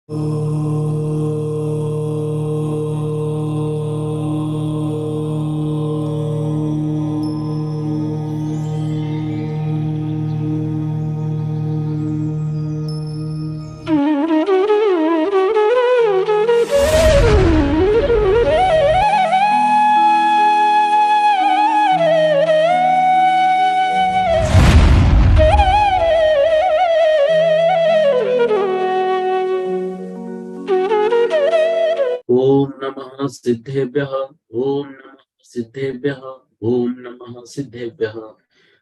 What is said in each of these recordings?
ओम नमः सिद्धेभ्यः। ओम नमः सिद्धेभ्यः। ओम नमः सिद्धेभ्यः।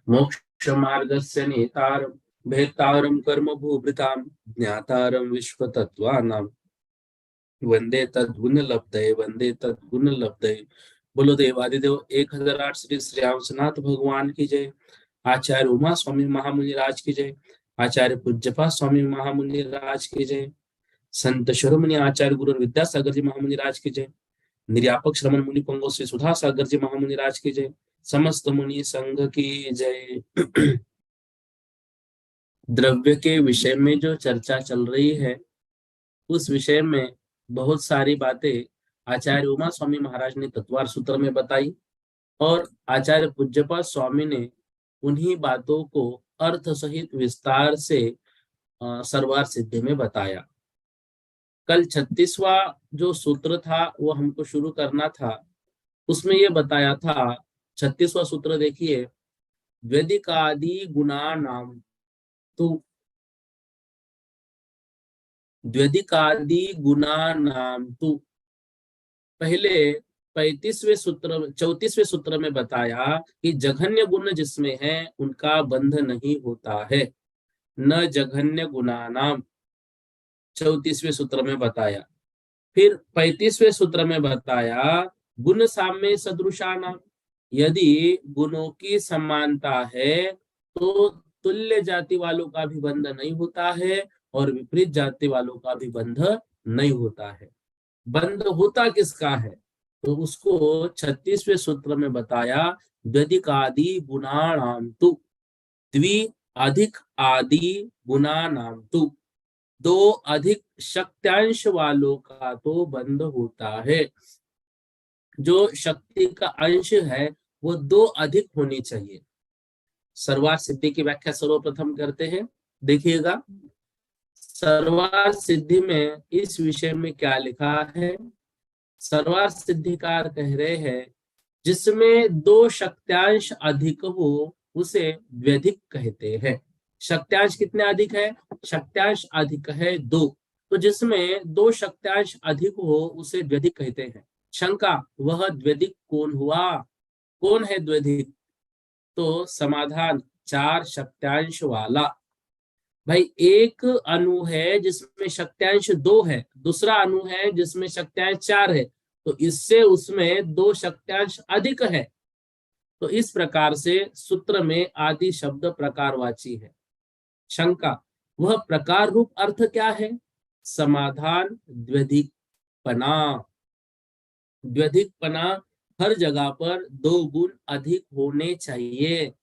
मोक्ष मार्गस्य नेतारं भेतारं कर्म भूभृतां ज्ञातारं विश्वतत्त्वानां वंदे तद्गुण लब्धये वंदे तद्गुण लब्धये। बोलो देवादिदेव 1008 श्री श्री रामनाथ भगवान की जय। आचार्य उमा स्वामी महामुनि राज की जय। आचार्य पूज्यपा स्वामी महामुनि राज की जय। संत शिरोमणि आचार्य गुरु विद्यासागर जी महामुनि राज की जय। निर्यापक श्रमण मुनि पंगो श्री सुधा सागर जी महामुनि राज की जय। समस्त मुनि संघ की जय। द्रव्य के विषय में जो चर्चा चल रही है, उस विषय में बहुत सारी बातें आचार्य उमा स्वामी महाराज ने तत्वार सूत्र में बताई और आचार्य पूज्यपाद स्वामी ने उन्हीं बातों को अर्थ सहित विस्तार से सर्वार सिद्धि में बताया। कल 36वां जो सूत्र था वो हमको शुरू करना था, उसमें ये बताया था। 36वां सूत्र देखिए, द्व्यधिकादि गुणा नाम तो द्व्यधिकादि गुणा नाम तो पहले 35वें सूत्र 34वें सूत्र में बताया कि जघन्य गुण जिसमें है उनका बंध नहीं होता है। न जघन्य गुणा नाम 34वें सूत्र में बताया। फिर 35वें सूत्र में बताया गुण साम्य सदृशा नाम, यदि गुणों की समानता है तो तुल्य जाति वालों का भी बंध नहीं होता है और विपरीत जाति वालों का भी बंध नहीं होता है। बंध होता किसका है तो उसको 36वें सूत्र में बताया, द्व्यधिकादि गुणाणाम तु द्वि अधिक आदि गुणानाम तु दो अधिक शक्त्यांश वालों का तो बंध होता है। जो शक्ति का अंश है वो दो अधिक होनी चाहिए। सर्वार सिद्धि की व्याख्या सर्वप्रथम करते हैं, देखिएगा। सर्वार सिद्धि में इस विषय में क्या लिखा है। सर्वार सिद्धिकार कह रहे हैं जिसमें दो शक्त्यांश अधिक हो उसे द्व्यधिक कहते हैं। शक्त्यांश कितने अधिक है, शक्त्यांश अधिक है 2, तो जिसमें दो शक्त्यांश अधिक हो उसे द्व्यधिक कहते हैं। शंका, वह द्व्यधिक कौन हुआ, कौन है द्व्यधिक? तो समाधान, 4 शक्त्यांश वाला। भाई एक अणु है जिसमें शक्त्यांश 2 है, दूसरा अणु है जिसमें शक्त्यांश 4 है, तो इससे उसमें दो शक्त्यांश अधिक है। तो इस प्रकार से सूत्र में आदि शब्द प्रकारवाची है। शंका, वह प्रकार रूप अर्थ क्या है? समाधान, द्व्यधिकपना। द्व्यधिकपना हर जगह पर 2 गुण अधिक होने चाहिए।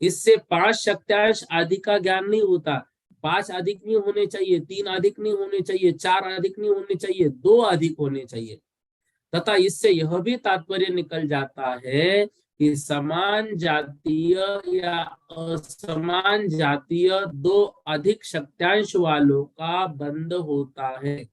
इससे 5 शक्त्यांश अधिक का ज्ञान नहीं होता। 5 अधिक नहीं होने चाहिए, 3 अधिक नहीं होने चाहिए, 4 अधिक नहीं होने चाहिए, 2 अधिक होने चाहिए। तथा इससे यह भी तात्पर्य निकल जाता है कि समान जातीय या असमान जातीय दो अधिक शक्त्यांश वालों का बंध होता है।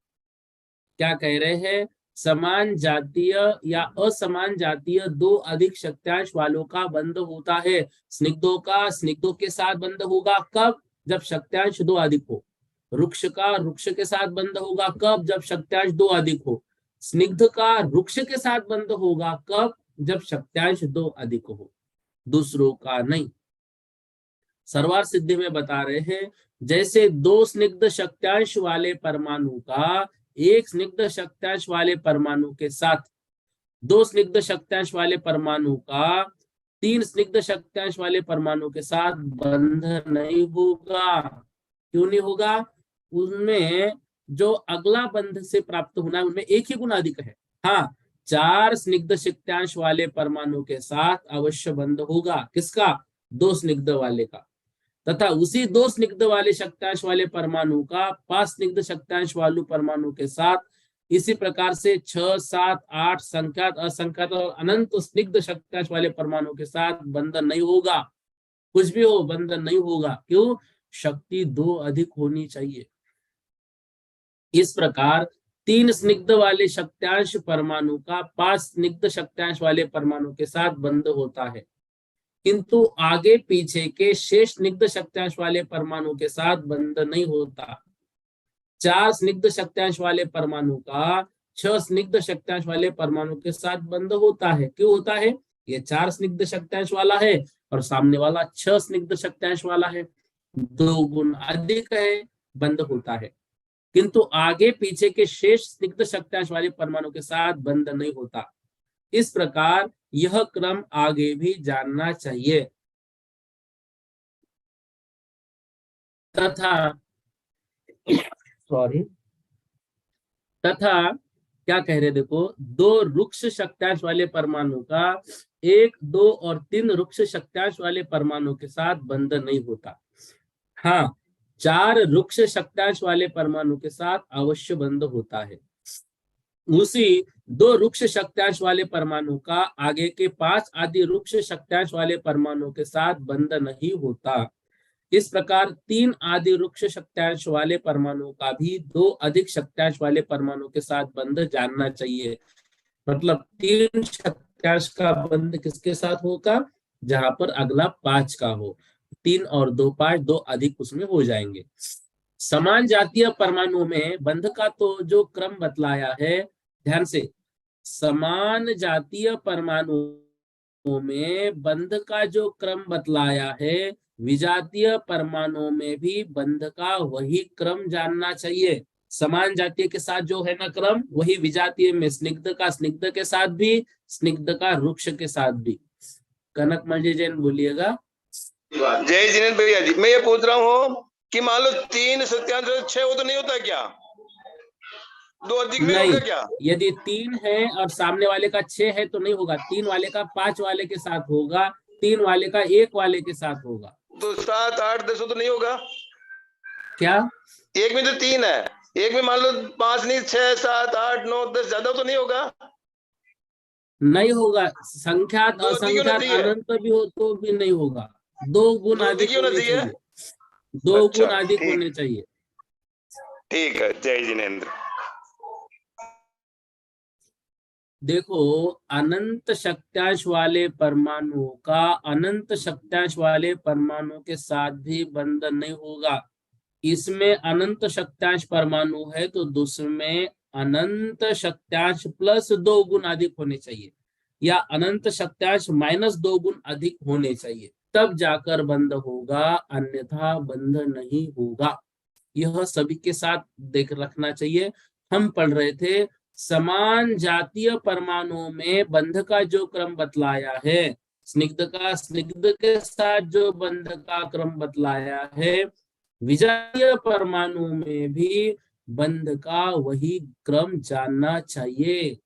क्या कह रहे हैं? समान जातीय या असमान जातीय दो अधिक शक्त्यांश वालों का बंध होता है। स्निग्धों का स्निग्धों के साथ बंध होगा कब? जब शक्त्यांश 2 अधिक हो। रुक्ष का रुक्ष के साथ बंध होगा कब? जब शक्त्यांश 2 अधिक हो। स्निग्ध का रुक्ष के साथ बंध होगा कब? जब शक्त्यांश 2 अधिक हो, दूसरों का नहीं। सर्वार सिद्धि में बता रहे हैं जैसे 2 स्निग्ध शक्त्यांश वाले परमाणु का एक स्निग्ध शक्त्यांश वाले परमाणु के साथ, 2 स्निग्ध शक्त्यांश वाले परमाणु का 3 स्निग्ध शक्त्यांश वाले परमाणु के साथ बंध नहीं होगा। क्यों नहीं होगा? उनमें जो अगला बंध से प्राप्त होना है उनमें एक ही गुण अधिक है। हाँ, 4 स्निग्ध शक्त्यांश वाले परमाणु के साथ अवश्य बंध होगा। किसका? 2 स्निग्ध वाले का। तथा उसी दो स्निग्ध वाले शक्तांश वाले परमाणु का 5 स्निग्ध शक्तांश वाले परमाणु के साथ इसी प्रकार से 6, 7, 8 संख्यात, असंख्यात और अनंत स्निग्ध शक्तांश वाले परमाणु के साथ बंधन नहीं होगा। कुछ भी हो, बंधन नहीं होगा। क्यों? शक्ति 2 अधिक होनी चाहिए। इस प्रकार 3 स्निग्ध वाले शक्तांश परमाणु का 5 स्निग्ध शक्तांश वाले परमाणु के साथ बंध होता है, किंतु आगे पीछे के शेष स्निग्ध शक्तांश वाले परमाणु के साथ बंध नहीं होता। 4 स्निग्ध शक्तांश वाले परमाणु का 6 स्निग्ध शक्तांश वाले परमाणु के साथ बंध होता है। क्यों होता है? ये 4 स्निग्ध शक्तांश वाला है और सामने वाला 6 स्निग्ध शक्तांश वाला है, 2 गुण अधिक है, बंध होता है। किंतु आगे पीछे के शेष स्निग्ध शक्तांश वाले परमाणु के साथ बंध नहीं होता। इस प्रकार यह क्रम आगे भी जानना चाहिए। तथा क्या कह रहे, देखो, 2 रुक्ष शक्तांश वाले परमाणु का 1, 2 और 3 रुक्ष शक्तांश वाले परमाणु के साथ बंध नहीं होता। हाँ, 4 रुक्ष शक्तांश वाले परमाणु के साथ अवश्य बंध होता है। उसी 2 रुक्ष शक्तांश वाले परमाणु का आगे के 5 आदि रुक्ष शक्तांश वाले परमाणु के साथ बंध नहीं होता। इस प्रकार 3 आदि रुक्ष शक्तांश वाले परमाणु का भी 2 अधिक शक्तांश वाले परमाणु के साथ बंध जानना चाहिए। मतलब 3 शक्तांश का बंध किसके साथ होगा? जहां पर अगला 5 का हो। 3 और 2 5, 2 अधिक उसमें हो जाएंगे। समान जातीय परमाणु में बंध का तो जो क्रम बतलाया है, ध्यान से, समान जातीय परमाणु में बंध का जो क्रम बतलाया है, विजातीय परमाणु में भी बंध का वही क्रम जानना चाहिए। समान जातीय के साथ जो है ना क्रम, वही विजातीय में स्निग्ध का स्निग्ध के साथ भी, स्निग्ध का रुक्ष के साथ भी। कनक मल्जी जैन बोलिएगा। जय जिनेन्द्र भैया जी, मैं ये पूछ रहा हूँ कि मान लो 3 सत्यांश 6 वो तो नहीं होता क्या? 2 अधिक नहीं होगा क्या? यदि 3 है और सामने वाले का 6 है तो नहीं होगा। 3 वाले का 5 वाले के साथ होगा, 3 वाले का 1 वाले के साथ होगा। तो 7, 8, 10 तो नहीं होगा क्या? एक में तो 3 है, एक में मान लो 5 नहीं, 6, 7, 8, 9, 10 ज्यादा तो नहीं होगा? नहीं होगा। संख्यात असंख्यात अनंत भी हो तो भी नहीं होगा। 2 गुण अधिक होने चाहिए। 2 गुण अधिक होने चाहिए। ठीक है, जय जिनेन्द्र। देखो, अनंत शक्तांश वाले परमाणु का अनंत शक्तांश वाले परमाणु के साथ भी बंधन नहीं होगा। इसमें अनंत शक्तांश परमाणु है तो दूसरे में अनंत शक्तांश प्लस 2 गुण अधिक होने चाहिए, या अनंत शक्तांश माइनस 2 गुण अधिक होने चाहिए, तब जाकर बंध होगा, अन्यथा बंध नहीं होगा। यह सभी के साथ देख रखना चाहिए। हम पढ़ रहे थे समान जातीय परमाणुओं में बंध का जो क्रम बतलाया है, स्निग्ध का स्निग्ध के साथ जो बंध का क्रम बतलाया है, विजातीय परमाणु में भी बंध का वही क्रम जानना चाहिए।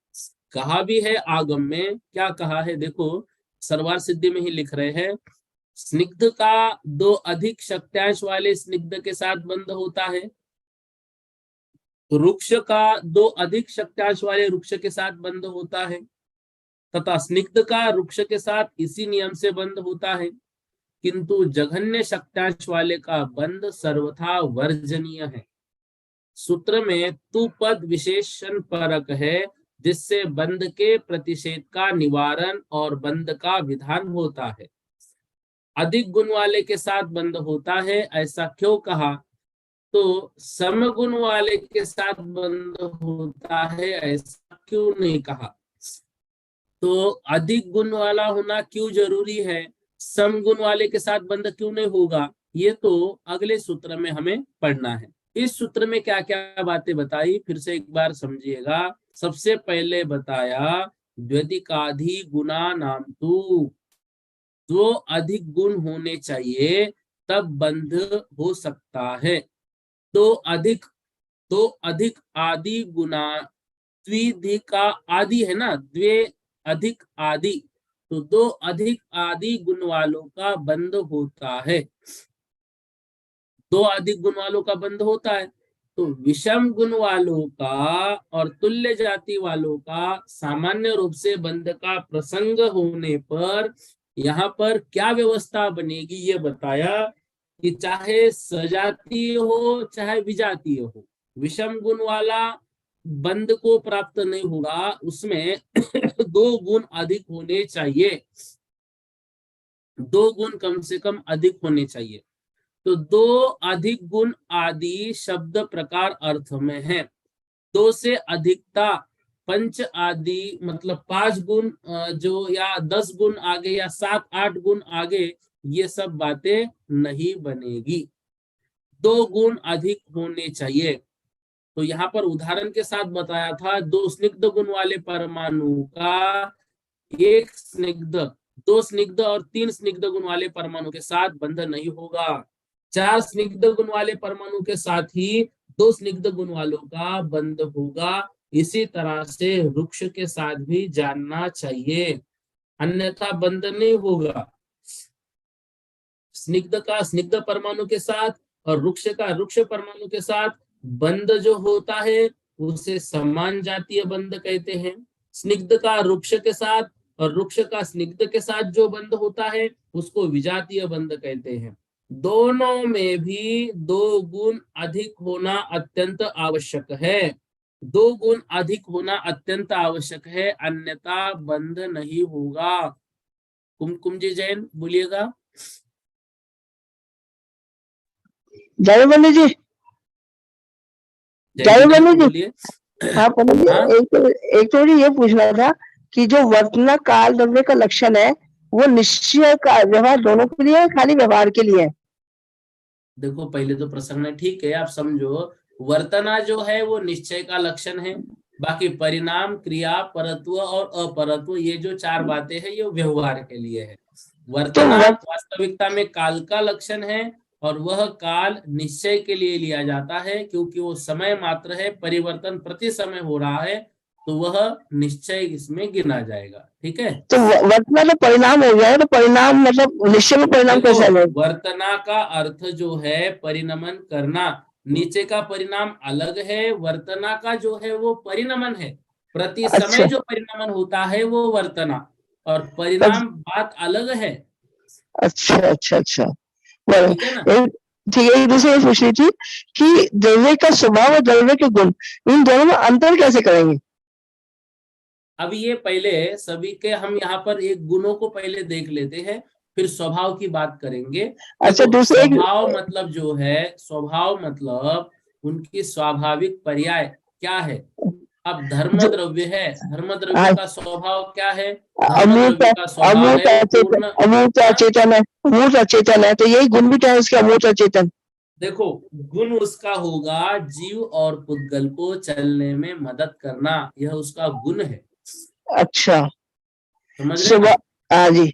कहा भी है आगम में, क्या कहा है देखो, सर्वार सिद्धि में ही लिख रहे हैं, स्निग्ध का 2 अधिक शक्तांश वाले स्निग्ध के साथ बंध होता है, रुक्ष का 2 अधिक शक्तांश वाले रुक्ष के साथ बंध होता है, तथा स्निग्ध का रुक्ष के साथ इसी नियम से बंध होता है, किंतु जघन्य शक्तांश वाले का बंध सर्वथा वर्जनीय है। सूत्र में तु पद विशेषण परक है, जिससे बंध के प्रतिषेध का निवारण और बंध का विधान होता है। अधिक गुण वाले के साथ बंध होता है, ऐसा क्यों कहा? तो समगुण वाले के साथ बंध होता है, ऐसा क्यों नहीं कहा? तो अधिक गुण वाला होना क्यों जरूरी है, समगुण वाले के साथ बंध क्यों नहीं होगा? ये तो अगले सूत्र में हमें पढ़ना है। इस सूत्र में क्या क्या बातें बताई, फिर से एक बार समझिएगा। सबसे पहले बताया द्व्यधिकाधि गुणा नाम तू, 2 अधिक गुण होने चाहिए तब बंध हो सकता है। 2 अधिक आदि गुना, द्विधिका आदि है ना, द्वे अधिक आदि, तो 2 अधिक आदि गुण वालों का बंध होता है। दो अधिक गुण वालों का बंध होता है। तो विषम गुण वालों का और तुल्य जाति वालों का सामान्य रूप से बंध का प्रसंग होने पर यहाँ पर क्या व्यवस्था बनेगी ये बताया कि चाहे सजातीय हो चाहे विजातीय हो, विषम गुण वाला बंध को प्राप्त नहीं होगा, उसमें दो गुण अधिक होने चाहिए, दो गुण कम से कम अधिक होने चाहिए। तो दो अधिक गुण आदि शब्द प्रकार अर्थ में है। दो से अधिकता पंच आदि मतलब 5 गुण जो या 10 गुण आगे या 7-8 गुण आगे, ये सब बातें नहीं बनेगी, दो गुण अधिक होने चाहिए। तो यहाँ पर उदाहरण के साथ बताया था, दो स्निग्ध गुण वाले परमाणु का एक स्निग्ध, दो स्निग्ध और 3 स्निग्ध गुण वाले परमाणु के साथ बंध नहीं होगा। 4 स्निग्ध गुण वाले परमाणु के साथ ही 2 स्निग्ध गुण वालों का बंध होगा। इसी तरह से वृक्ष के साथ भी जानना चाहिए, अन्यथा बंध नहीं होगा। स्निग्ध का स्निग्ध परमाणु के साथ और वृक्ष का वृक्ष परमाणु के साथ बंध जो होता है उसे समान जातीय बंध कहते हैं। स्निग्ध का वृक्ष के साथ और वृक्ष का स्निग्ध के साथ जो बंध होता है उसको विजातीय बंध कहते हैं। दोनों में भी दो गुण अधिक होना अत्यंत आवश्यक है, दो गुण अधिक होना अत्यंत आवश्यक है, अन्यथा बंध नहीं होगा। कुमकुम जी जैन बोलिएगा। जय बंधु जी, जय बंधु जी। बोलिए। हाँ पंडित जी, हाँ? एक तो ये पूछना था कि जो वर्तना काल द्रव्य का लक्षण है वो निश्चय का व्यवहार दोनों के लिए है, खाली व्यवहार के लिए है? देखो पहले तो प्रसंग ठीक है, आप समझो वर्तना जो है वो निश्चय का लक्षण है, बाकी परिणाम क्रिया परत्व और अपरत्व ये जो 4 बातें हैं ये व्यवहार के लिए है। वर्तना वास्तविकता में काल का लक्षण है और वह काल निश्चय के लिए लिया जाता है क्योंकि वो समय मात्र है, परिवर्तन प्रति समय हो रहा है, तो वह निश्चय इसमें गिना जाएगा। ठीक है, तो वर्तना तो परिणाम हो गया, तो परिणाम मतलब निश्चय में परिणाम कैसे है? वर्तना का अर्थ जो है परिणमन करना, नीचे का परिणाम अलग है, वर्तना का जो है वो परिणमन है, प्रति समय जो परिणमन होता है वो वर्तना, और परिणाम बात अलग है। अच्छा अच्छा अच्छा, ठीक है ना। ठीक है। दूसरी पूछ रही थी कि द्रव्य का स्वभाव और द्रव्य के गुण, इन दोनों में अंतर कैसे करेंगे? अब ये पहले सभी के हम यहाँ पर एक गुणों को पहले देख लेते हैं, फिर स्वभाव की बात करेंगे। अच्छा, दूसरे स्वभाव मतलब जो है, स्वभाव मतलब उनकी स्वाभाविक पर्याय क्या है। अब धर्म द्रव्य है, धर्म द्रव्य का स्वभाव क्या है? अमूर्त अचेतन है, अमूर्त अचेतन है, तो यही गुण भी है उसके, अमूर्त अचेतन। देखो गुण उसका होगा जीव और पुद्गल को चलने में मदद करना, यह उसका गुण है। अच्छा, समझ रहे हैं? हाँ जी।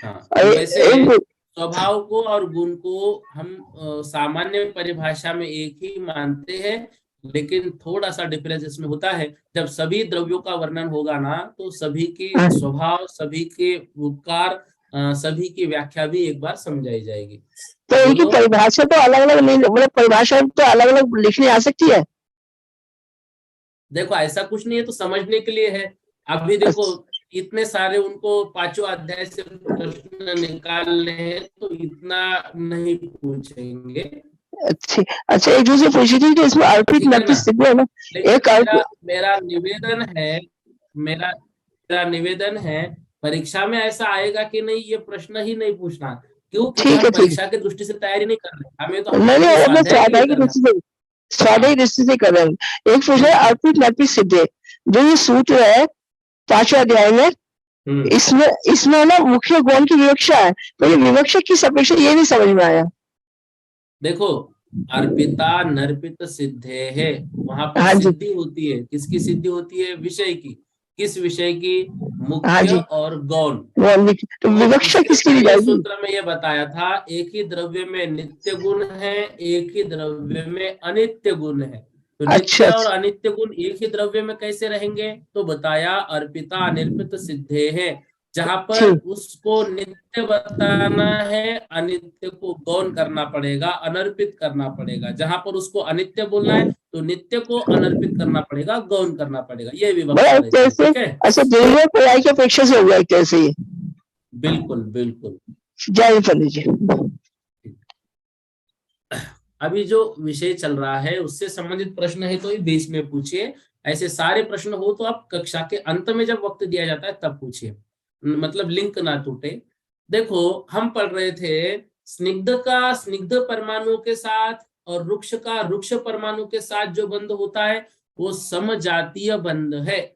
हाँ, वैसे स्वभाव को और गुण को हम सामान्य परिभाषा में एक ही मानते हैं, लेकिन थोड़ा सा डिफरेंस इसमें होता है। जब सभी द्रव्यों का वर्णन होगा ना तो सभी के स्वभाव, सभी के उपकार, सभी की व्याख्या भी एक बार समझाई जाएगी। तो इनकी परिभाषा तो अलग अलग नहीं, मतलब परिभाषा तो अलग अलग लिखनी आ सकती है? देखो ऐसा कुछ नहीं है, तो समझने के लिए है। अभी देखो इतने सारे उनको 5 अध्याय से प्रश्न निकालने हैं तो इतना नहीं पूछेंगे। अच्छा, एक दूसरे पूछी थी कि इसमें अर्पित नर्पित सिद्ध है ना, एक मेरा निवेदन है परीक्षा में ऐसा आएगा कि नहीं ये प्रश्न ही नहीं पूछना, क्योंकि हम परीक्षा की दृष्टि से तैयारी नहीं कर रहे, हमें तो स्वाध्याय दृष्टि से कर रहे हैं। एक पूछा है अर्पित नर्पित सिद्ध, जो ये सूत्र है 5वें अध्याय में, इसमें ना मुख्य गौण की विवक्षा है, तो ये विवक्षा किस अपेक्षा ये नहीं समझ में आया। देखो अर्पिता नर्पित सिद्धे है, वहां पर सिद्धि होती है, किसकी सिद्धि होती है? विषय की। किस विषय की? मुख्य और गौण। तो विवक्षा किसकी दी जाएगी? सूत्र में ये बताया था, एक ही द्रव्य में नित्य गुण है, एक ही द्रव्य में अनित्य गुण है। तो नित्य और अनित्य गुण एक ही द्रव्य में कैसे रहेंगे? तो बताया अर्पिता अनिर्पित सिद्धे है, जहां पर ठीक। उसको नित्य बताना है, अनित्य को गौण करना पड़ेगा, अनर्पित करना पड़ेगा। जहां पर उसको अनित्य बोलना है तो नित्य को अनर्पित करना पड़ेगा, गौण करना पड़ेगा। ये विवक्षा बड़ा रहती है, कैसे, ठीक है। अच्छा दुर्लभ पढ़ाई की अपेक्षा से हो गया कैसे ये। बिल्कुल बिल्कुल। जय पंडित जी। अभी जो विषय चल रहा है उससे संबंधित प्रश्न है तो ही बीच में पूछिए। ऐसे सारे प्रश्न हो तो आप कक्षा के अंत में जब वक्त दिया जाता है तब पूछिए, मतलब लिंक ना टूटे। देखो हम पढ़ रहे थे स्निग्ध का स्निग्ध परमाणु के साथ और रुक्ष का रुक्ष परमाणु के साथ जो बंध होता है वो समजातीय बंध है,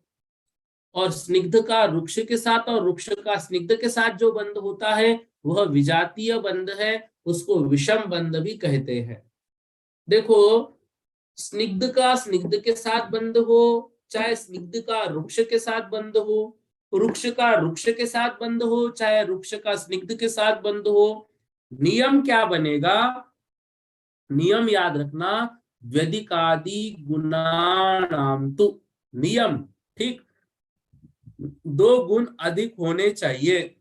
और स्निग्ध का रुक्ष के साथ और रुक्ष का स्निग्ध के साथ जो बंध होता है वह विजातीय बंध है, उसको विषम बंध भी कहते हैं। देखो स्निग्ध का स्निग्ध के साथ बंध हो, चाहे स्निग्ध का रुक्ष के साथ बंध हो, रुक्ष का रुक्ष के साथ बंध हो, चाहे रुक्ष का स्निग्ध के साथ बंध हो, नियम क्या बनेगा? नियम याद रखना, व्यधिकादि गुणानाम तु। नियम, ठीक, 2 गुण अधिक होने चाहिए।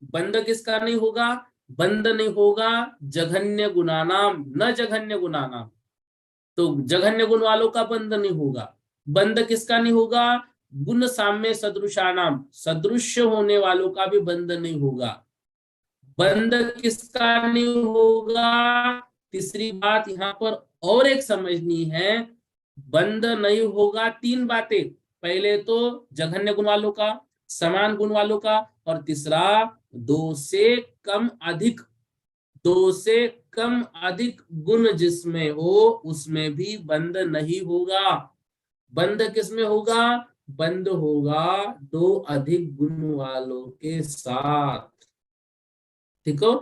बंध किसका नहीं होगा? बंध नहीं होगा जघन्य गुणानाम, न जघन्य गुणानाम। तो जघन्य गुण वालों का बंध नहीं होगा। बंध किसका नहीं होगा? गुण साम्य सदृशानाम, सदृश्य होने वालों का भी बंध नहीं होगा। बंध किसका नहीं होगा? तीसरी बात यहां पर और एक समझनी है, बंध नहीं होगा 3 बातें। पहले तो जघन्य गुण वालों का, समान गुण वालों का, और तीसरा 2 से कम अधिक, 2 से कम अधिक गुण जिसमें हो उसमें भी बंध नहीं होगा। बंध किसमें होगा? बंध होगा 2 अधिक गुण वालों के साथ, ठीक हो।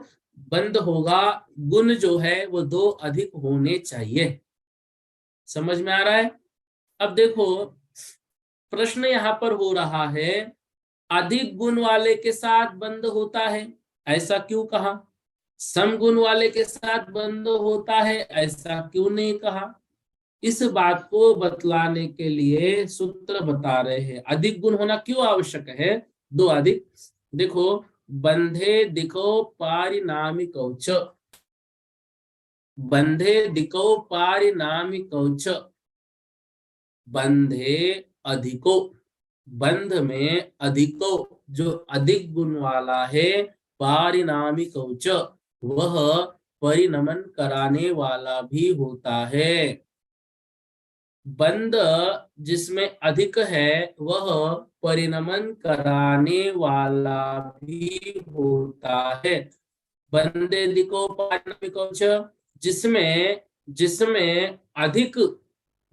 बंध होगा, गुण जो है वो 2 अधिक होने चाहिए। समझ में आ रहा है? अब देखो प्रश्न यहां पर हो रहा है, अधिक गुण वाले के साथ बंध होता है, ऐसा क्यों कहा? समगुण वाले के साथ बंध होता है, ऐसा क्यों नहीं कहा? इस बात को बतलाने के लिए सूत्र बता रहे हैं। अधिक गुण होना क्यों आवश्यक है? 2 अधिक। देखो बंधे दिको पारिणामिकौ च, बंधे दिको पारिणामिकौ च, बंधे अधिको, बंध में अधिको जो अधिक गुण वाला है, पारिणामिकौ च वह परिणमन कराने वाला भी होता है। बंध जिसमें अधिक है वह परिणमन कराने वाला भी होता है। बंधे दिको पारिणामिकौ च, जिसमें जिसमें अधिक,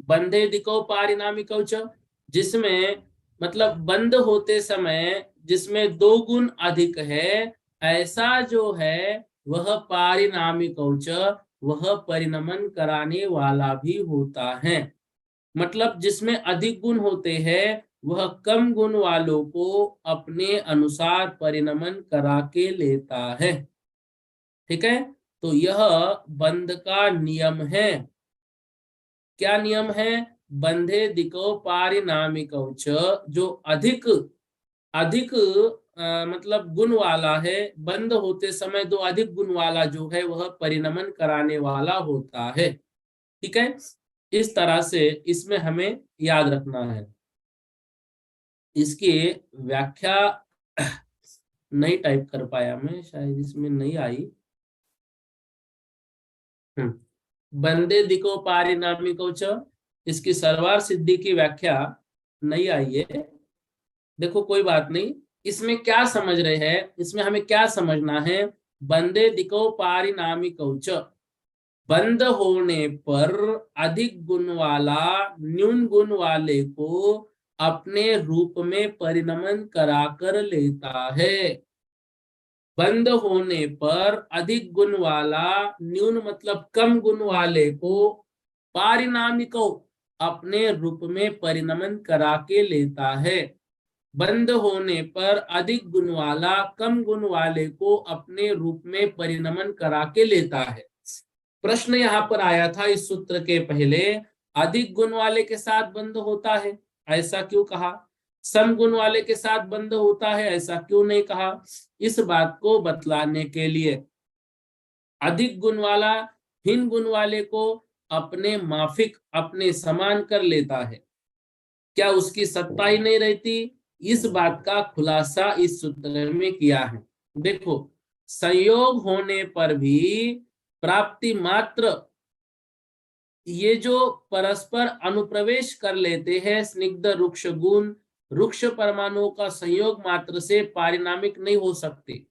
बंधे दिको पारिणामिकौ च, जिसमें मतलब बंद होते समय जिसमें 2 गुण अधिक है, ऐसा जो है वह पारिणामिकौ च, वह परिणमन कराने वाला भी होता है। मतलब जिसमें अधिक गुण होते हैं वह कम गुण वालों को अपने अनुसार परिणमन करा के लेता है, ठीक है। तो यह बंध का नियम है। क्या नियम है? बंधे दिको पारिणामिकौ च, जो अधिक अधिक मतलब गुण वाला है, बंद होते समय 2 अधिक गुण वाला जो है वह परिणमन कराने वाला होता है, ठीक है। इस तरह से इसमें हमें याद रखना है। इसकी व्याख्या नहीं टाइप कर पाया मैं, शायद इसमें नहीं आई। बंदे दिको पारिणामिकौ च, इसकी सर्वार सिद्धि की व्याख्या नहीं आई है। देखो कोई बात नहीं, इसमें क्या समझ रहे हैं, इसमें हमें क्या समझना है? बंदे दिको पारिणामिकौ च, बंद होने पर अधिक गुण वाला न्यून गुण वाले को अपने रूप में परिणमन कराकर लेता है। बंद होने पर अधिक गुण वाला न्यून मतलब कम गुण वाले को पारिणामिको अपने रूप में परिणमन करा के लेता है। बंद होने पर अधिक गुण वाला कम गुण वाले को अपने रूप में परिणमन करा के लेता है। प्रश्न यहाँ पर आया था इस सूत्र के पहले, अधिक गुण वाले के साथ बंद होता है, ऐसा क्यों कहा? समगुण वाले के साथ बंध होता है, ऐसा क्यों नहीं कहा? इस बात को बतलाने के लिए अधिक गुण वाला हीन गुण वाले को अपने माफिक, अपने समान कर लेता है, क्या उसकी सत्ता ही नहीं रहती? इस बात का खुलासा इस सूत्र में किया है। देखो, संयोग होने पर भी प्राप्ति मात्र, ये जो परस्पर अनुप्रवेश कर लेते हैं स्निग्ध रुक्ष गुण, रुक्ष परमाणुओं का संयोग मात्र से पारिणामिक नहीं हो सकते।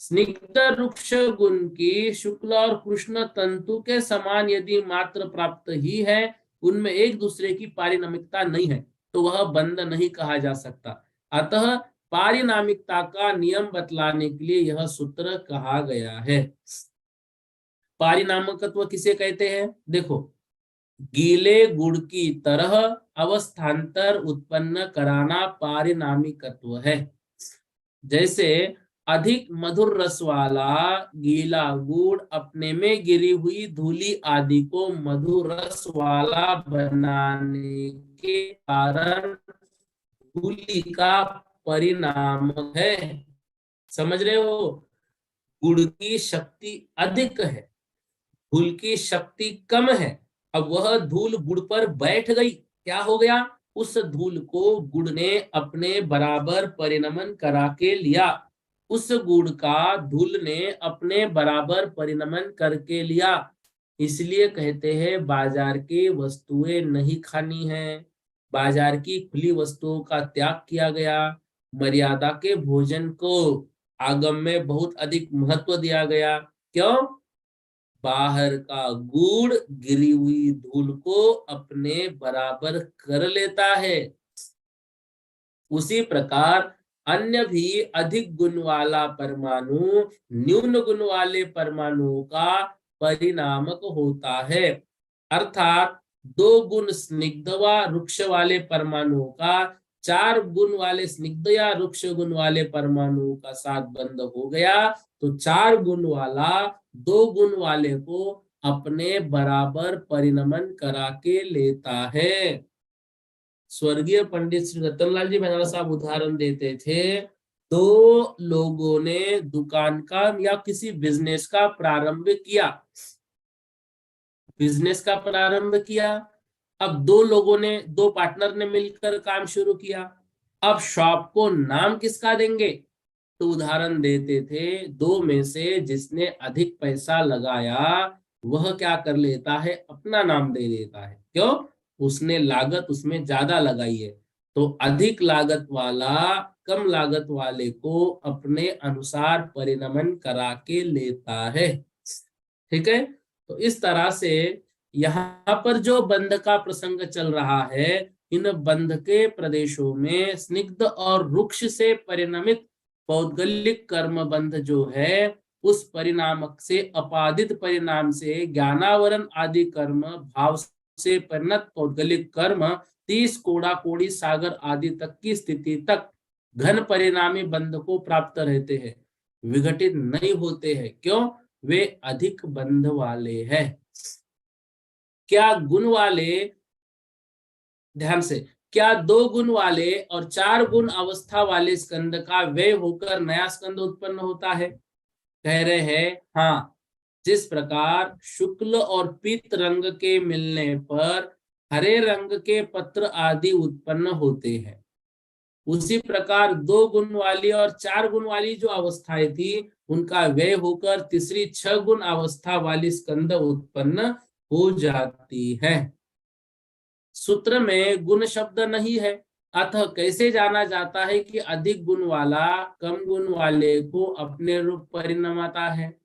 स्निग्ध रुक्ष गुण की शुक्ल और कृष्ण तंतु के समान यदि मात्र प्राप्त ही है, उनमें एक दूसरे की पारिणामिकता नहीं है, तो वह बंध नहीं कहा जा सकता। अतः पारिणामिकता का नियम बतलाने के लिए यह सूत्र कहा गया है। पारिणामिकत्व किसे कहते हैं? देखो, गीले गुड़ की तरह अवस्थान्तर उत्पन्न कराना पारिणामिकत्व है। जैसे अधिक मधुर रस वाला गीला गुड़ अपने में गिरी हुई धूली आदि को मधुर रस वाला बनाने के कारण धूली का परिणाम है। समझ रहे हो? गुड़ की शक्ति अधिक है, धूल की शक्ति कम है। अब वह धूल गुड़ पर बैठ गई, क्या हो गया? उस धूल को गुड़ ने अपने बराबर परिणमन करा के लिया। उस गुड़ का धूल ने अपने बराबर परिणमन करके लिया। इसलिए कहते हैं बाजार की वस्तुएं नहीं खानी है, बाजार की खुली वस्तुओं का त्याग किया गया, मर्यादा के भोजन को आगम में बहुत अधिक महत्व दिया गया। क्यों? बाहर का गुड़ गिरी हुई धूल को अपने बराबर कर लेता है। उसी प्रकार अन्य भी अधिक गुण वाला परमाणु न्यून गुण वाले परमाणुओं का परिणामक होता है। अर्थात 2 गुण स्निग्ध व रुक्ष वाले परमाणुओं का 4 गुण वाले स्निग्ध या रुक्ष गुण वाले परमाणुओं का साथ बंध हो गया, तो 4 गुण वाला 2 गुण वाले को अपने बराबर परिणमन करा के लेता है। स्वर्गीय पंडित श्री रतनलाल जी भंडारा साहब उदाहरण देते थे, 2 लोगों ने दुकान का या किसी बिजनेस का प्रारंभ किया, अब 2 लोगों ने, 2 पार्टनर ने मिलकर काम शुरू किया। अब शॉप को नाम किसका देंगे? तो उदाहरण देते थे, 2 में से जिसने अधिक पैसा लगाया वह क्या कर लेता है? अपना नाम दे देता है। क्यों? उसने लागत उसमें ज्यादा लगाई है, तो अधिक लागत वाला कम लागत वाले को अपने अनुसार परिणमन करा के लेता है। ठीक है? तो इस तरह से यहाँ पर जो बंध का प्रसंग चल रहा है, इन बंध के प्रदेशों में स्निग्ध और रुक्ष से परिणमित पौद्गलिक कर्म बंध जो है, उस परिणामक से अपादित परिणाम से ज्ञानावरण आदि कर्म भाव से परिणत पौद्गलिक कर्म 30 कोड़ा कोड़ी सागर आदि तक की स्थिति तक घन परिणामी बंध को प्राप्त रहते हैं, विघटित नहीं होते हैं। क्यों? वे अधिक बंध वाले हैं। क्या गुण वाले, ध्यान से, क्या 2 गुण वाले और 4 गुण अवस्था वाले स्कंद का व्यय होकर नया स्कंद उत्पन्न होता है? कह रहे हैं हाँ। जिस प्रकार शुक्ल और पीत रंग के मिलने पर हरे रंग के पत्र आदि उत्पन्न होते हैं, उसी प्रकार 2 गुण वाली और 4 गुण वाली जो अवस्थाएं थी, उनका व्यय होकर तीसरी 6 गुण अवस्था वाली स्कंद उत्पन्न हो जाती है। सूत्र में गुण शब्द नहीं है, अतः कैसे जाना जाता है कि अधिक गुण वाला कम गुण वाले को अपने रूप परिणमाता है?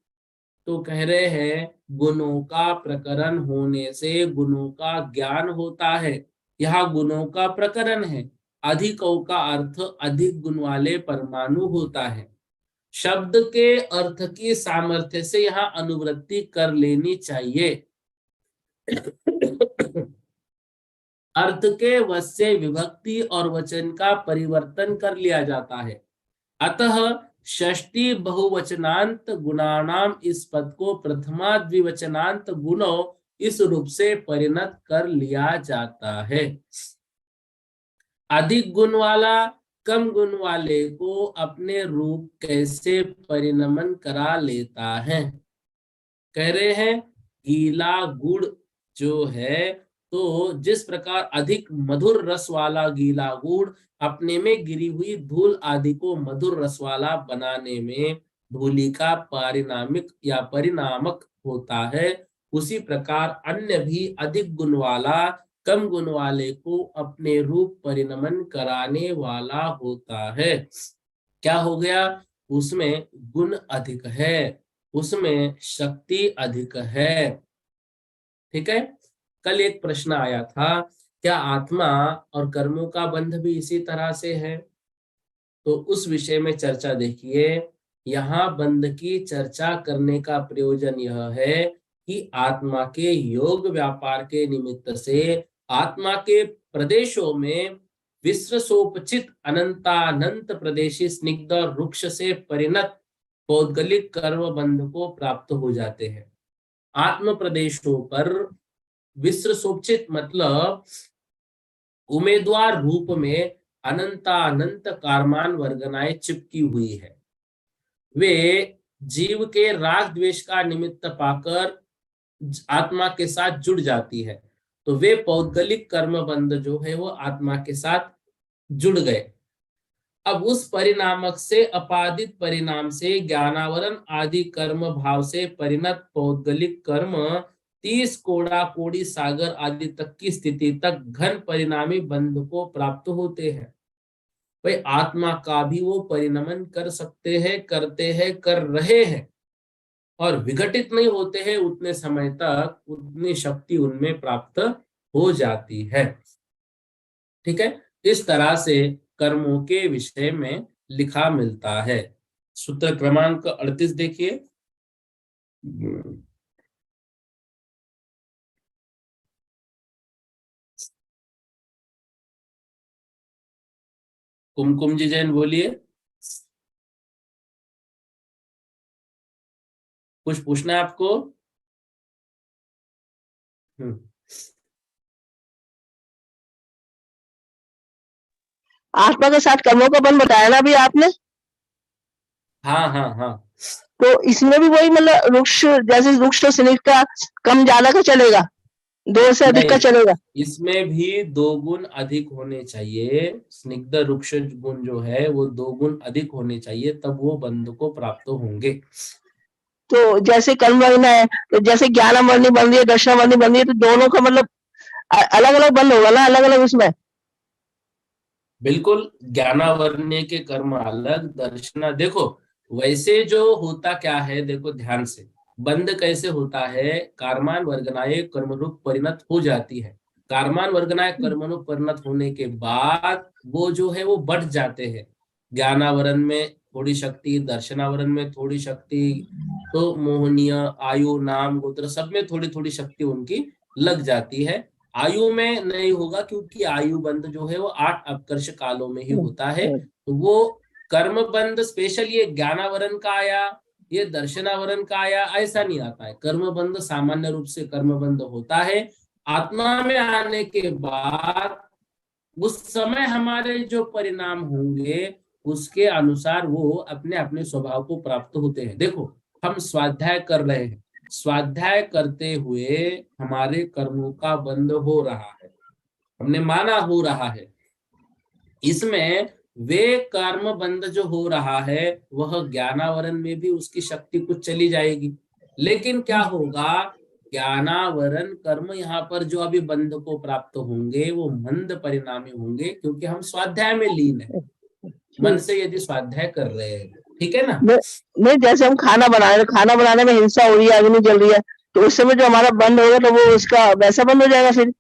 तो कह रहे हैं गुणों का प्रकरण होने से गुणों का ज्ञान होता है। यहाँ गुणों का प्रकरण है, अधिकों का अर्थ अधिक गुण वाले परमाणु होता है। शब्द के अर्थ की सामर्थ्य से यहाँ अनुवृत्ति कर लेनी चाहिए। अर्थ के वश से विभक्ति और वचन का परिवर्तन कर लिया जाता है। अतः षष्ठी बहुवचनांत गुणानाम इस पद को प्रथमा द्विवचनांत गुणों इस रूप से परिणत कर लिया जाता है। अधिक गुण वाला कम गुण वाले को अपने रूप कैसे परिणमन करा लेता है। कह रहे हैं गीला गुड़ जो है, तो जिस प्रकार अधिक मधुर रस वाला गीला गुड़ अपने में गिरी हुई धूल आदि को मधुर रस वाला बनाने में धूलि का पारिणामिक या परिणामक होता है, उसी प्रकार अन्य भी अधिक गुण वाला कम गुण वाले को अपने रूप परिणमन कराने वाला होता है। क्या हो गया? उसमें गुण अधिक है, उसमें शक्ति अधिक है। ठीक है। कल एक प्रश्न आया था, क्या आत्मा और कर्मों का बंध भी इसी तरह से है? तो उस विषय में चर्चा देखिए। यहाँ बंध की चर्चा करने का प्रयोजन यह है कि आत्मा के योग व्यापार के निमित्त से आत्मा के प्रदेशों में विश्वसोपचित अनंतानंत प्रदेशी स्निग्ध वृक्ष से परिणत पौद्गलिक कर्म बंध को प्राप्त हो जाते हैं। आत्म प्रदेशों पर विश्वसोपचित मतलब उम्मीदवार रूप में अनंतानंत कारमान वर्गनाएं चिपकी हुई है। वे जीव के राग द्वेष का निमित्त पाकर आत्मा के साथ जुड़ जाती है, तो वे पौद्गलिक कर्म बंध जो है वो आत्मा के साथ जुड़ गए। अब उस परिणामक से अपादित परिणाम से ज्ञानावरण आदि कर्म भाव से परिणत पौद्गलिक कर्म 30 कोड़ा कोड़ी सागर आदि तक की स्थिति तक घन परिणामी बंध को प्राप्त होते हैं। भाई आत्मा का भी वो परिणमन कर सकते हैं, करते हैं, कर रहे हैं, और विघटित नहीं होते हैं उतने समय तक उतनी शक्ति उनमें प्राप्त हो जाती है। ठीक है। इस तरह से कर्मों के विषय में लिखा मिलता है। सूत्र क्रमांक 38 देखिए। कुमकुम जी जैन बोलिए, कुछ पूछना है आपको? आत्मा के साथ कर्मों का बंध बताया ना अभी आपने। हाँ हाँ हाँ। तो इसमें भी वही मतलब वृक्ष, जैसे वृक्ष तो स्निग्ध का कम ज्यादा का चलेगा, 2 से अधिक का चलेगा? इसमें भी 2 गुण अधिक होने चाहिए। स्निग्ध वृक्ष गुण जो है वो 2 गुण अधिक होने चाहिए, तब वो बंध को प्राप्त होंगे। तो जैसे कर्म वर्णिना है, तो जैसे ज्ञान वर्णी बन रही है, दर्शन वर्णी बन रही है, तो दोनों का मतलब अलग अलग बंध होगा ना, अलग अलग उसमें। बिल्कुल, ज्ञानावरण्य के कर्म अलग, दर्शना। देखो वैसे जो होता क्या है, देखो ध्यान से, बंध कैसे होता है? कारमान वर्गनाए कर्मरूप परिणत हो जाती है। कारमान वर्गनाए कर्मरूप परिणत होने के बाद वो जो है वो बढ़ जाते हैं। ज्ञानावरण में थोड़ी शक्ति, दर्शनावरण में थोड़ी शक्ति, तो मोहनीय, आयु, नाम, गोत्र सब में थोड़ी थोड़ी शक्ति उनकी लग जाती है। आयु में नहीं होगा, क्योंकि आयु बंध जो है वो 8 अपकर्ष कालों में ही होता है। तो वो कर्म बंध स्पेशल ये ज्ञानावरण का आया, ये दर्शनावरण का आया, ऐसा नहीं आता है। कर्म बंध सामान्य रूप से कर्म बंध होता है। आत्मा में आने के बाद उस समय हमारे जो परिणाम होंगे उसके अनुसार वो अपने अपने स्वभाव को प्राप्त होते हैं। देखो हम स्वाध्याय कर रहे हैं, स्वाध्याय करते हुए हमारे कर्मों का बंध हो रहा है, हमने माना हो रहा है। इसमें वे कर्म बंध जो हो रहा है वह ज्ञानावरण में भी उसकी शक्ति कुछ चली जाएगी। लेकिन क्या होगा, ज्ञानावरण कर्म यहाँ पर जो अभी बंध को प्राप्त होंगे वो मंद परिणामी होंगे, क्योंकि हम स्वाध्याय में लीन है, मन से यदि स्वाध्याय कर रहे हैं। ठीक है ना? नहीं, जैसे हम खाना बना रहे हैं, खाना बनाने में हिंसा हो रही है, अग्नि जल रही है, तो उस समय जो हमारा बंद होगा तो वो उसका वैसा बंद हो जाएगा फिर।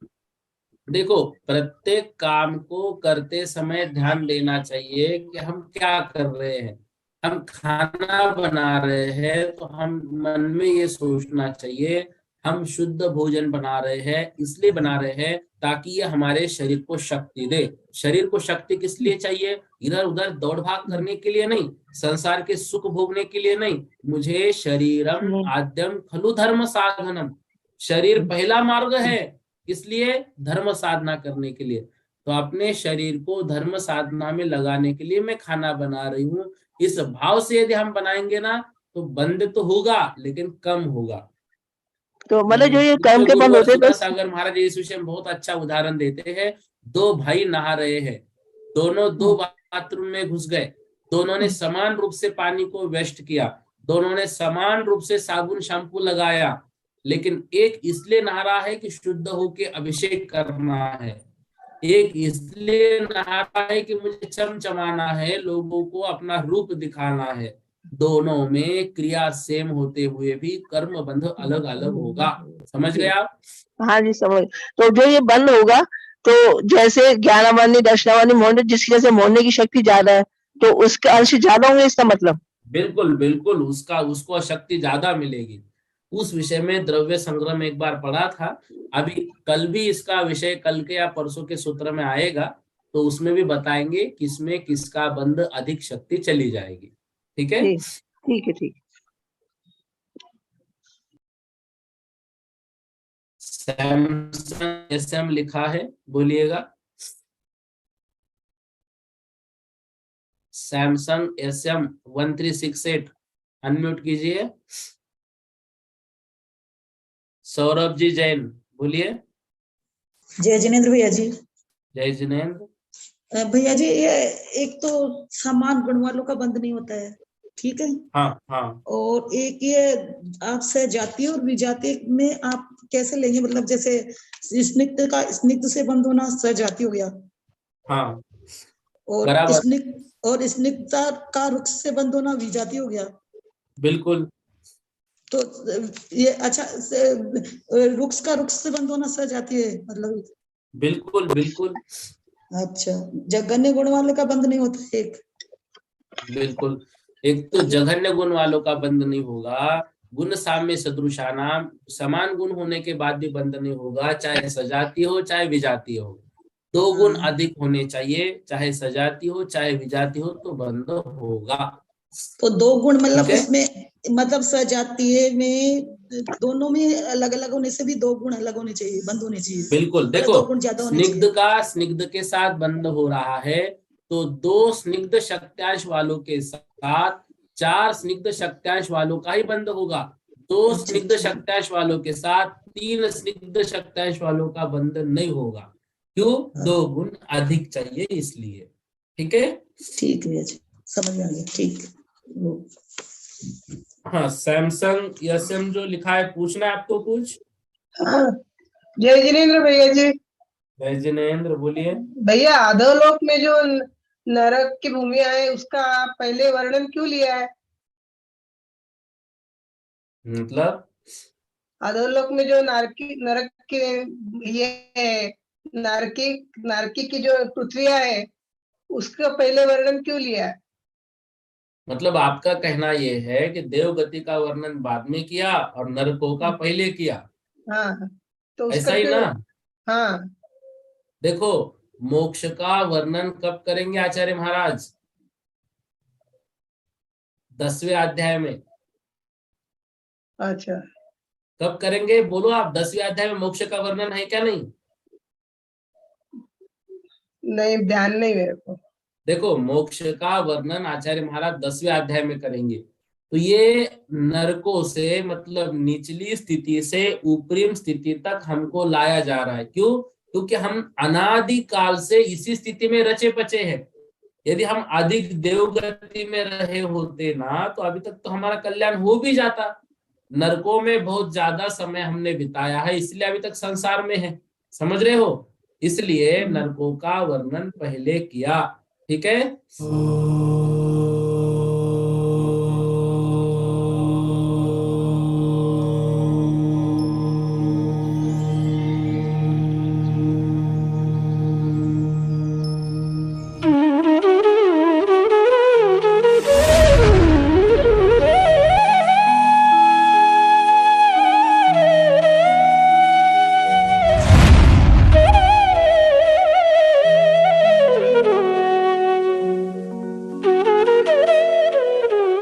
देखो प्रत्येक काम को करते समय ध्यान देना चाहिए कि हम क्या कर रहे हैं। हम खाना बना रहे हैं तो हम मन में ये सोचना चाहिए हम शुद्ध भोजन बना रहे हैं, इसलिए बना रहे हैं ताकि ये हमारे शरीर को शक्ति दे। शरीर को शक्ति किस लिए चाहिए? इधर उधर दौड़ भाग करने के लिए नहीं, संसार के सुख भोगने के लिए नहीं। मुझे शरीरम आद्यम खलु धर्म साधनम, शरीर पहला मार्ग है, इसलिए धर्म साधना करने के लिए। तो अपने शरीर को धर्म साधना में लगाने के लिए मैं खाना बना रही हूँ, इस भाव से यदि हम बनाएंगे ना तो बंद तो होगा लेकिन कम होगा। तो मतलब जो ये कर्म के बंद होते हैं तो सागर महाराज इस विषय में बहुत अच्छा उदाहरण देते हैं। दो भाई नहा रहे हैं, दोनों दो बाथरूम में घुस गए, दोनों ने समान रूप से पानी को वेस्ट किया, दोनों ने समान रूप से साबुन शैम्पू लगाया, लेकिन एक इसलिए नहा रहा है कि शुद्ध होके अभिषेक करना है, एक इसलिए नहा रहा है कि मुझे चमचमाना है, लोगों को अपना रूप दिखाना है। दोनों में क्रिया सेम होते हुए भी कर्म बंध अलग अलग होगा। समझ गए आप? हाँ जी समझ। तो जो ये बंद होगा तो जैसे ज्ञानावानी दर्शनावानी मोहन जिसकी जैसे मोहने की शक्ति ज्यादा है तो उसके अंश ज्यादा होंगे, इसका मतलब? बिल्कुल बिल्कुल, उसको शक्ति ज्यादा मिलेगी। उस विषय में द्रव्य संग्रह में एक बार पढ़ा था, अभी कल भी इसका विषय कल के या परसों के सूत्र में आएगा, तो उसमें भी बताएंगे किसमें किसका बंध अधिक शक्ति चली जाएगी। ठीक है, ठीक है, ठीक। सैमसंग SM लिखा है, बोलिएगा। सैमसंग SM 1368 अनम्यूट कीजिए। सौरभ जी जैन बोलिए। जय जिनेन्द्र भैया जी। जय जिनेन्द्र भैया जी, ये एक तो समान गुण वालों का बंध नहीं होता है, ठीक है? हाँ हाँ। और एक ये आप सजातीय और विजातीय में आप कैसे लेंगे? मतलब जैसे स्निग्ध से बंध होना सजातीय हो गया, हाँ, और स्निग्धता का रुक्ष से बंध होना विजातीय हो गया। बिल्कुल। तो ये अच्छा, रुक्ष का रुक्ष से बंध होना सजातीय है मतलब? बिल्कुल बिल्कुल। अच्छा, जघन्य गुण वाले का बंध नहीं होता? एक बिल्कुल, एक तो जघन्य गुण वालों का बंध नहीं होगा, गुण साम्य सदृशानाम, समान गुण होने के बाद भी बंध नहीं होगा, चाहे सजाती हो चाहे विजाती हो। दो गुण अधिक होने चाहिए, चाहे सजाती हो चाहे विजाती हो, तो बंध होगा। तो दो गुण मतलब उसमें मतलब सजातीय में दोनों में अलग अलग होने से भी दो गुण अलग होने चाहिए, बंद होने चाहिए। बिल्कुल, देखो स्निग्ध का स्निग्ध के साथ बंध हो रहा है, तो दो स्निग्ध शक्त्यांश वालों के साथ चार स्निग्ध शक्त्यांश वालों का ही बंध होगा, दो स्निग्ध शक्त्यांश वालों के साथ तीन स्निग्ध शक्त्यांश वालों का बंध नहीं होगा। क्यों? दो गुण अधिक चाहिए इसलिए। ठीक है, ठीक है, समझ आ गया। ठीक। हाँ, सैमसंग SM जो लिखा है, पूछना है आपको कुछ? हाँ, जय जिनेन्द्र भैया जी। जय जिनेन्द्र बोलिए। भैया, अधोलोक में जो नरक की भूमि है उसका पहले वर्णन क्यों लिया है? मतलब अधोलोक में जो नरक की ये नारकी की जो पृथ्वी है उसका पहले वर्णन क्यों लिया है? मतलब आपका कहना ये है कि देवगति का वर्णन बाद में किया और नरकों का पहले किया? हाँ, तो ऐसा ही ना? हाँ, देखो, मोक्ष का वर्णन कब करेंगे आचार्य महाराज? 10वें अध्याय में। अच्छा, कब करेंगे बोलो आप? 10वें अध्याय में मोक्ष का वर्णन है क्या? नहीं, नहीं ध्यान नहीं मेरे को। देखो, मोक्ष का वर्णन आचार्य महाराज 10वें अध्याय में करेंगे। तो ये नरकों से मतलब निचली स्थिति से ऊपरी स्थिति तक हमको लाया जा रहा है। क्यों? क्योंकि हम अनादि काल से इसी स्थिति में रचे पचे हैं। यदि हम अधिक देवगति में रहे होते ना तो अभी तक तो हमारा कल्याण हो भी जाता। नरकों में बहुत ज्यादा समय हमने बिताया है, इसलिए अभी तक संसार में है। समझ रहे हो? इसलिए नरकों का वर्णन पहले किया। ठीक है।